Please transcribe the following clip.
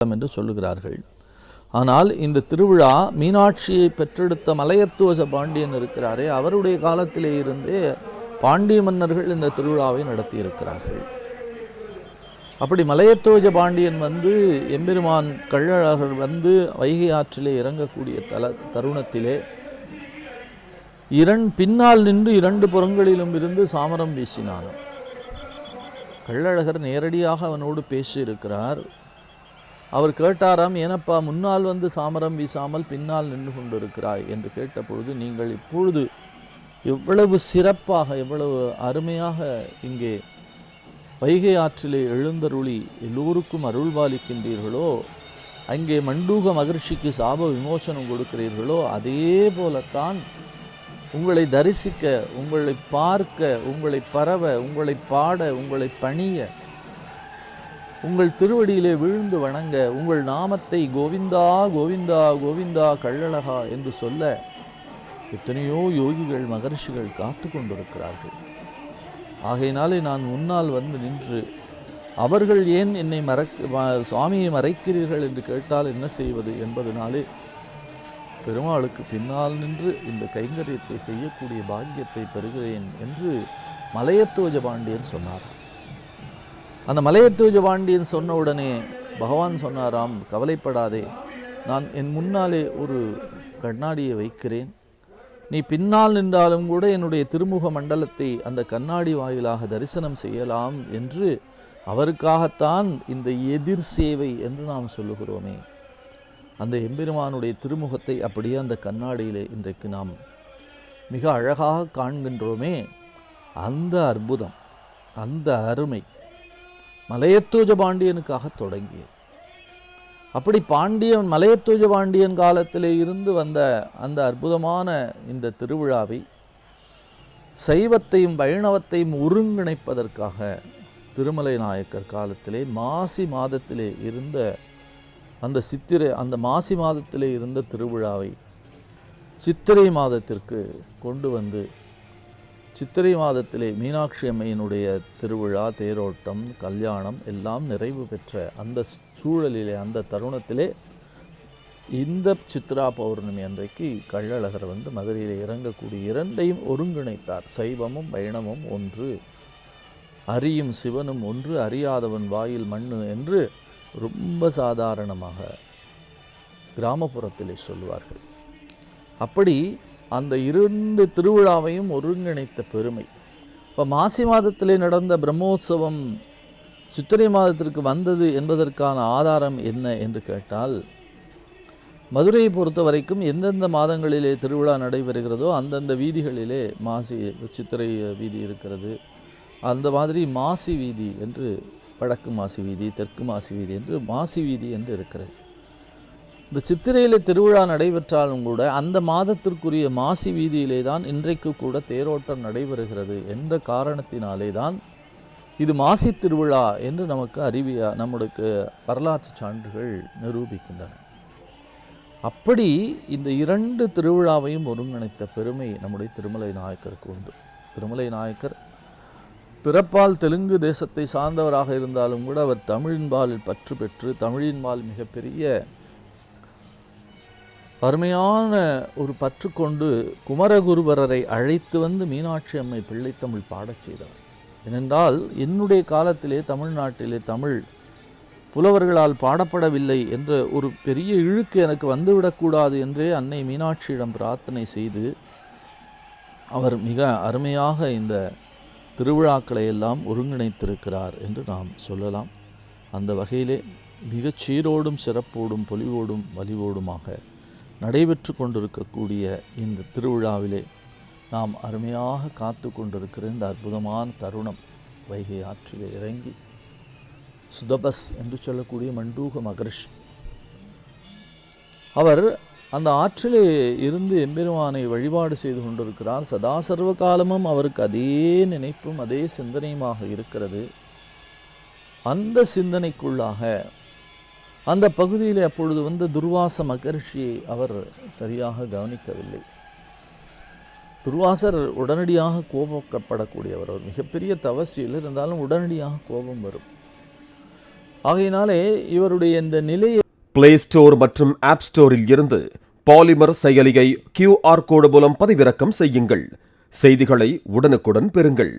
என்று சொல்லுகிறார்கள். ஆனால் இந்த திருவிழா மீனாட்சியை பெற்றெடுத்த மலையத்துவச பாண்டியன் இருக்கிறாரே, அவருடைய காலத்திலே இருந்தே பாண்டிய மன்னர்கள் இந்த திருவிழாவை நடத்தியிருக்கிறார்கள். அப்படி மலையத்துவச பாண்டியன் வந்து எம்பெருமான் கள்ளழகர் வந்து வைகை ஆற்றிலே இறங்கக்கூடிய தருணத்திலே பின்னால் நின்று இரண்டு புறங்களிலும் இருந்து சாமரம் வீசினான். கள்ளழகர் நேரடியாக அவனோடு பேசியிருக்கிறார். அவர் கேட்டாராம், ஏனப்பா முன்னால் வந்து சாமரம் வீசாமல் பின்னால் நின்று கொண்டிருக்கிறாய் என்று கேட்டபொழுது, நீங்கள் இப்பொழுது எவ்வளவு சிறப்பாக எவ்வளவு அருமையாக இங்கே வைகை ஆற்றிலே எழுந்தருளி எல்லோருக்கும் அருள்பாலிக்கின்றீர்களோ, அங்கே மண்டூக மகர்ஷிக்கு சாப விமோசனம் கொடுக்கிறீர்களோ, அதே போலத்தான் உங்களை தரிசிக்க, உங்களை பார்க்க, உங்களை பரவ, உங்களை பாட, உங்களை பணிய, உங்கள் திருவடியிலே விழுந்து வணங்க, உங்கள் நாமத்தை கோவிந்தா கோவிந்தா கோவிந்தா கள்ளழகா என்று சொல்ல எத்தனையோ யோகிகள் மகர்ஷிகள் காத்து கொண்டிருக்கிறார்கள். ஆகையினாலே நான் முன்னால் வந்து நின்று, அவர்கள் ஏன் என்னை சுவாமியை மறைக்கிறீர்கள் என்று கேட்டால் என்ன செய்வது என்பதனாலே பெருமாளுக்கு பின்னால் நின்று இந்த கைங்கரியத்தை செய்யக்கூடிய பாக்கியத்தை பெறுகிறேன் என்று மலையத்துவஜ பாண்டியன் சொன்னார். அந்த மலையத்துவஜ பாண்டியன் சொன்ன உடனே பகவான் சொன்னாராம், கவலைப்படாதே, நான் என் முன்னாலே ஒரு கண்ணாடியை வைக்கிறேன், நீ பின்னால் நின்றாலும் கூட என்னுடைய திருமுக மண்டலத்தை அந்த கண்ணாடி வாயிலாக தரிசனம் செய்யலாம் என்று. அவருக்காகத்தான் இந்த எதிர் சேவை என்று நாம் சொல்லுகிறோமே, அந்த எம்பெருமானுடைய திருமுகத்தை அப்படியே அந்த கண்ணாடியிலே இன்றைக்கு நாம் மிக அழகாக காண்கின்றோமே, அந்த அற்புதம், அந்த அருமை மலையத்துவஜ பாண்டியனுக்காக தொடங்கியது. அப்படி மலையத்துவஜ பாண்டியன் காலத்திலே இருந்து வந்த அந்த அற்புதமான இந்த திருவிழாவை சைவத்தையும் வைணவத்தையும் ஒருங்கிணைப்பதற்காக திருமலை நாயக்கர் காலத்திலே மாசி மாதத்திலே இருந்த அந்த மாசி மாதத்திலே இருந்த திருவிழாவை சித்திரை மாதத்திற்கு கொண்டு வந்து, சித்திரை மாதத்திலே மீனாட்சி அம்மையினுடைய திருவிழா, தேரோட்டம், கல்யாணம் எல்லாம் நிறைவு பெற்ற அந்த சூழலிலே, அந்த தருணத்திலே இந்த சித்ரா பௌர்ணமி அன்றைக்கு கள்ளழகர் வந்து மதுரையில் இறங்கக்கூடிய இரண்டையும் ஒருங்கிணைத்தார். சைவமும் வைணவமும் ஒன்று, அறியும் சிவனும் ஒன்று, அறியாதவன் வாயில் மண்ணு என்று ரொம்ப சாதாரணமாக கிராமப்புறத்திலே சொல்வார்கள். அப்படி அந்த இரண்டு திருவிழாவையும் ஒருங்கிணைத்த பெருமை. இப்போ மாசி மாதத்திலே நடந்த பிரம்மோற்சவம் சித்திரை மாதத்திற்கு வந்தது என்பதற்கான ஆதாரம் என்ன என்று கேட்டால், மதுரையை பொறுத்த வரைக்கும் எந்தெந்த மாதங்களிலே திருவிழா நடைபெறுகிறதோ அந்தந்த வீதிகளிலே சித்திரை வீதி இருக்கிறது. அந்த மாதிரி மாசி வீதி என்று, வடக்கு மாசி வீதி, தெற்கு மாசி வீதி என்று மாசி வீதி என்று இருக்கிறது. இந்த சித்திரையில் திருவிழா நடைபெற்றாலும் கூட அந்த மாதத்திற்குரிய மாசி வீதியிலே தான் இன்றைக்கு கூட தேரோட்டம் நடைபெறுகிறது என்ற காரணத்தினாலே தான் இது மாசி திருவிழா என்று நம்முடைய வரலாற்று சான்றுகள் நிரூபிக்கின்றன. அப்படி இந்த இரண்டு திருவிழாவையும் ஒருங்கிணைத்த பெருமை நம்முடைய திருமலை நாயக்கருக்கு உண்டு. திருமலை நாயக்கர் பிறப்பால் தெலுங்கு தேசத்தை சார்ந்தவராக இருந்தாலும் கூட அவர் தமிழின்பாலில் பற்று பெற்று தமிழின்பால் மிகப்பெரிய அருமையான ஒரு பற்று கொண்டு குமரகுருபரரை அழைத்து வந்து மீனாட்சி அம்மை பிள்ளைத்தமிழ் பாடச் செய்தார். ஏனென்றால் என்னுடைய காலத்திலே தமிழ்நாட்டிலே தமிழ் புலவர்களால் பாடப்படவில்லை என்ற ஒரு பெரிய இழுக்கு எனக்கு வந்துவிடக்கூடாது என்றே அன்னை மீனாட்சியிடம் பிரார்த்தனை செய்து அவர் மிக அருமையாக இந்த திருவிழாக்களை எல்லாம் ஒருங்கிணைத்திருக்கிறார் என்று நாம் சொல்லலாம். அந்த வகையிலே மிகச் சீரோடும் சிறப்போடும் பொலிவோடும் வலிவோடுமாக நடைபெற்று கொண்டிருக்கக்கூடிய இந்த திருவிழாவிலே நாம் அருமையாக காத்து கொண்டிருக்கிற இந்த அற்புதமான தருணம், வைகை ஆற்றிலே இறங்கி சுதபஸ் என்று சொல்லக்கூடிய மண்டூக மகர்ஷி அவர் அந்த ஆற்றிலே இருந்து எம்பெருமானை வழிபாடு செய்து கொண்டிருக்கிறார். சதா சர்வ காலமும் அவருக்கு அதே நினைப்பும் அதே சிந்தனையுமாக இருக்கிறது. அந்த சிந்தனைக்குள்ளாக அந்த பகுதியில் அப்பொழுது வந்து துர்வாச மகர்ஷியை அவர் சரியாக கவனிக்கவில்லை. துர்வாசர் உடனடியாக கோபப்படக்கூடியவர். அவர் மிகப்பெரிய தவசியில் இருந்தாலும் உடனடியாக கோபம் வரும். ஆகையினாலே இவருடைய இந்த நிலையை பிளே ஸ்டோர் மற்றும் ஆப் ஸ்டோரில் இருந்து பாலிமர் செயலியை QR கோடு மூலம் பதிவிறக்கம் செய்யுங்கள். செய்திகளை உடனுக்குடன் பெறுங்கள்.